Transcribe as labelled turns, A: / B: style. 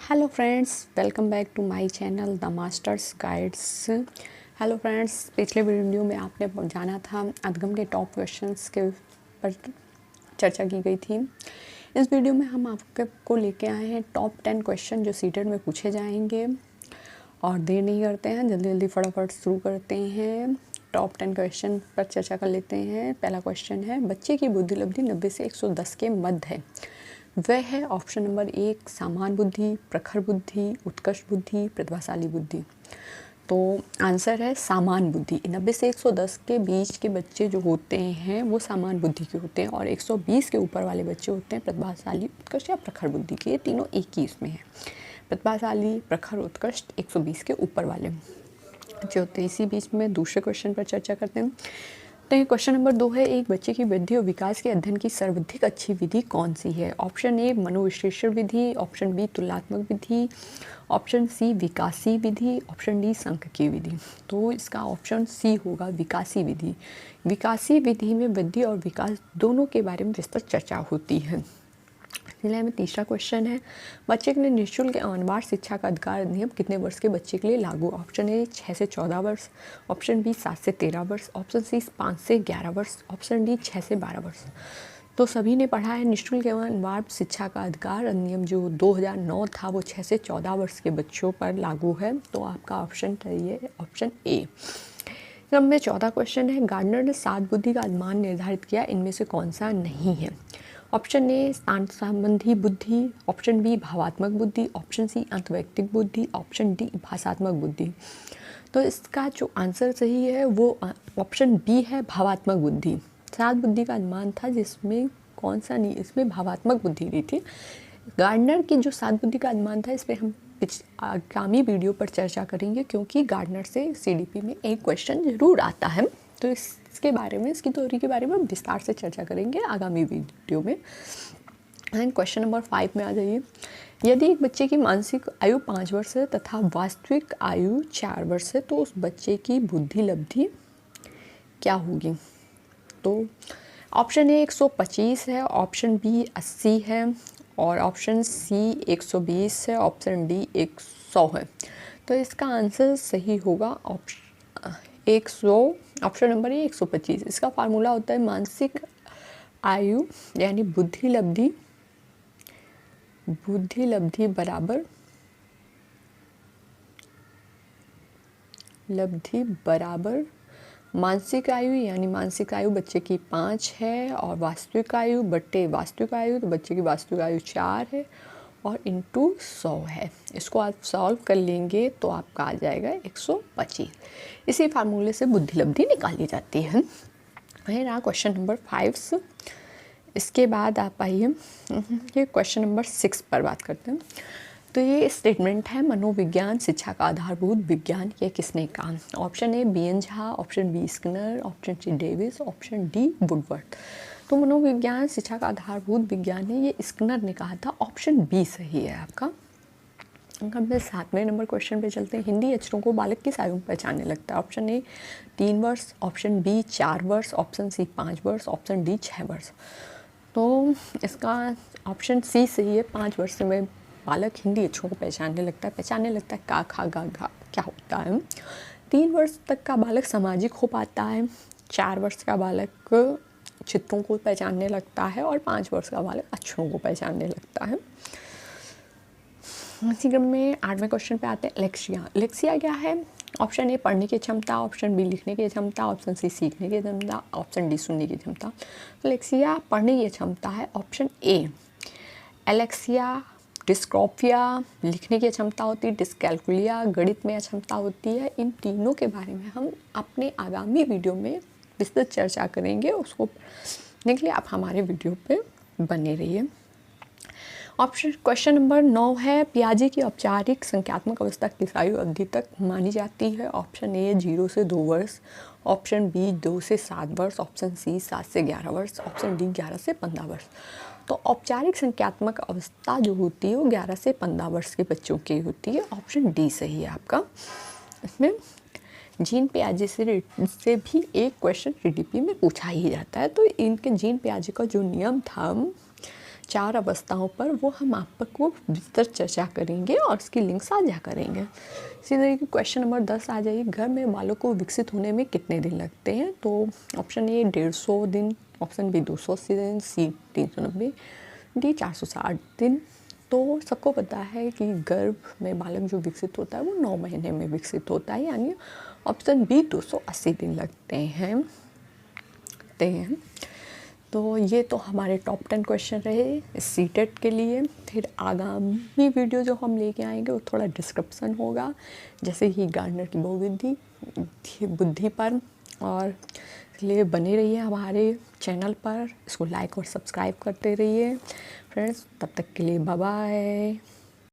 A: Hello friends, welcome back to my channel the masters guides. Hello friends, पिछले video में आपने जाना था अधगम के टॉप क्वेश्चंस के पर चर्चा की गई थी। इस वीडियो में हम आपको लेके आए हैं टॉप 10 क्वेश्चन जो सीटेट में पूछे जाएंगे। और देर नहीं करते हैं, जल्दी जल्दी फटाफट शुरू करते हैं। टॉप 10 क्वेश्चन पर चर्चा कर लेते हैं। पहला क्वेश्चन है, बच्चे की बुद्धि लब्धि 90 से 110 के मध्य है। वह है ऑप्शन नंबर 1 सामान्य बुद्धि, प्रखर बुद्धि, उत्कृष्ट बुद्धि, प्रतिभाशाली बुद्धि। तो आंसर है सामान्य बुद्धि। 90 से 110 के बीच के बच्चे जो होते हैं वो सामान्य बुद्धि के होते हैं, और 120 के ऊपर वाले बच्चे होते हैं प्रतिभाशाली, उत्कृष्ट या प्रखर बुद्धि के। ये तीनों एक ही इसमें है। प्रतिभाशाली, प्रखर, उत्कृष्ट 120 के ऊपर वाले जो होते हैं। इसी बीच में दूसरे क्वेश्चन पर चर्चा करते हैं। तो क्वेश्चन नंबर 2 है, एक बच्चे की वृद्धि और विकास के अध्ययन की सर्वाधिक अच्छी विधि कौन सी है। ऑप्शन ए मनोविश्लेषण विधि, ऑप्शन बी तुलनात्मक विधि, ऑप्शन सी विकासी विधि, ऑप्शन डी सांख्यिकीय विधि। तो इसका ऑप्शन सी होगा विकासी विधि। विकासी विधि में वृद्धि और विकास दोनों के बारे में विस्तृत चर्चा होती है। जिले में तीसरा क्वेश्चन है, बच्चे के लिए निःशुल्क अनिवार्य शिक्षा का अधिकार अधिनियम कितने वर्ष के बच्चे के लिए लागू। ऑप्शन ए 6 से 14 वर्ष, ऑप्शन बी 7 से 13 वर्ष, ऑप्शन सी 5 से 11 वर्ष, ऑप्शन डी 6 से 12 वर्ष। तो सभी ने पढ़ा है निःशुल्क एवं अनिवार्य शिक्षा का अधिकार अधिनियम जो 2009 था वो 6 से 14 वर्ष के बच्चों पर लागू है। तो आपका ऑप्शन चाहिए ऑप्शन ए। क्रम में 14 क्वेश्चन है, गार्डनर ने 7 बुद्धि का अनुमान निर्धारित किया, इनमें से कौन सा नहीं है। ऑप्शन ए स्थान संबंधी बुद्धि, ऑप्शन बी भावात्मक बुद्धि, ऑप्शन सी अंतवैयक्तिक बुद्धि, ऑप्शन डी भाषात्मक बुद्धि। तो इसका जो आंसर सही है वो ऑप्शन बी है भावात्मक बुद्धि। 7 बुद्धि का अनुमान था जिसमें कौन सा नहीं, इसमें भावात्मक बुद्धि नहीं थी। गार्डनर की जो 7 बुद्धि का अनुमान था इस पर हम आगामी वीडियो पर चर्चा करेंगे, क्योंकि गार्डनर से सीडीपी में एक क्वेश्चन जरूर आता है। तो इसके बारे में, इसकी थ्योरी के बारे में हम विस्तार से चर्चा करेंगे आगामी वीडियो में। एंड क्वेश्चन नंबर 5 में आ जाइए। यदि एक बच्चे की मानसिक आयु 5 वर्ष है तथा वास्तविक आयु 4 वर्ष है तो उस बच्चे की बुद्धि लब्धि क्या होगी। तो ऑप्शन ए 125 है, ऑप्शन बी 80 है, और ऑप्शन सी 120 है, ऑप्शन डी 100 है। तो इसका आंसर सही होगा ऑप्शन 100, ऑप्शन नंबर ए 125। इसका फार्मूला होता है मानसिक आयु यानी बुद्धि लब्धि बराबर मानसिक आयु, यानी मानसिक आयु बच्चे की 5 है, और वास्तविक आयु बट्टे वास्तविक आयु, तो बच्चे की वास्तविक आयु 4 है, और इंटू 100 है। इसको आप सॉल्व कर लेंगे तो आपका आ जाएगा 125। इसी फार्मूले से बुद्धि लब्धि निकाली जाती है। रहा क्वेश्चन नंबर 5। इसके बाद आप आइए ये क्वेश्चन नंबर 6 पर बात करते हैं। तो ये स्टेटमेंट है, मनोविज्ञान शिक्षा का आधारभूत विज्ञान, ये किसने कहा। Option A BN Jha, option B Skinner, option C Davis, option D Woodworth. तो मनोविज्ञान शिक्षा का आधारभूत विज्ञान है, ये स्किनर ने कहा था। ऑप्शन बी सही है आपका। हम 7वें नंबर क्वेश्चन पे चलते हैं। हिंदी अक्षरों को बालक किस आयु में पहचानने लगता है। ऑप्शन ए 3 वर्ष, ऑप्शन बी 4 वर्ष, ऑप्शन सी 5 वर्ष, ऑप्शन डी 6 वर्ष। तो इसका ऑप्शन सी सही है। 5 वर्ष में बालक हिंदी अक्षरों को पहचानने लगता है। का खा गा घा क्या होता है। 3 वर्ष तक का बालक सामाजिक हो पाता है, 4 वर्ष का बालक चित्रों को पहचानने लगता है, और 5 वर्ष का बालक अक्षरों को पहचानने लगता है। इसी क्रम में 8वें क्वेश्चन पे आते हैं। लेक्सिया क्या है। ऑप्शन ए पढ़ने की क्षमता, ऑप्शन बी लिखने की क्षमता, ऑप्शन सी सीखने की क्षमता, ऑप्शन डी सुनने की क्षमता। तो लेक्सिया पढ़ने की क्षमता है, ऑप्शन ए। एलेक्सिया डिस्क्रॉफिया लिखने की क्षमता होती है, डिस्कैल्कुलिया गणित में क्षमता होती है। इन तीनों के बारे में हम अपने आगामी वीडियो में विस्तृत चर्चा करेंगे। उसको पढ़ने के लिए आप हमारे वीडियो पे बने रहिए। ऑप्शन क्वेश्चन नंबर 9 है, पियाजे की औपचारिक संख्यात्मक अवस्था किस आयु अवधि तक मानी जाती है। ऑप्शन ए 0 से 2 वर्ष, ऑप्शन बी 2 से 7 वर्ष, ऑप्शन सी 7 से 11 वर्ष, ऑप्शन डी 11 से 15 वर्ष। तो औपचारिक संख्यात्मक अवस्था जो होती है वो 11 से 15 वर्ष के बच्चों की होती है। ऑप्शन डी सही है आपका। इसमें जीन पियाजे से भी एक क्वेश्चन जीडीपी में पूछा ही जाता है। तो इनके जीन पियाजे का जो नियम था 4 अवस्थाओं पर वो हम आपको विस्तार चर्चा करेंगे और उसकी लिंक साझा करेंगे। इसी तरीके क्वेश्चन नंबर 10 आ जाइए, घर में बालों को विकसित होने में कितने दिन लगते हैं? तो ऑप्शन ए 150 दिन, ऑप्शन बी 280 दिन, सी 390, डी 460 दिन। तो सबको पता है कि गर्भ में बालक जो विकसित होता है वो 9 महीने में विकसित होता है, यानी ऑप्शन बी 280 दिन लगते हैं। तो ये तो हमारे टॉप 10 क्वेश्चन रहे सीटेट के लिए। फिर आगामी वीडियो जो हम लेके आएंगे वो थोड़ा डिस्क्रिप्शन होगा, जैसे ही गार्डनर की बहुविधि बुद्धि पर। और इसलिए बने रहिए हमारे चैनल पर, इसको लाइक और सब्सक्राइब करते रहिए फ्रेंड्स। तब तक के लिए बाय बाय।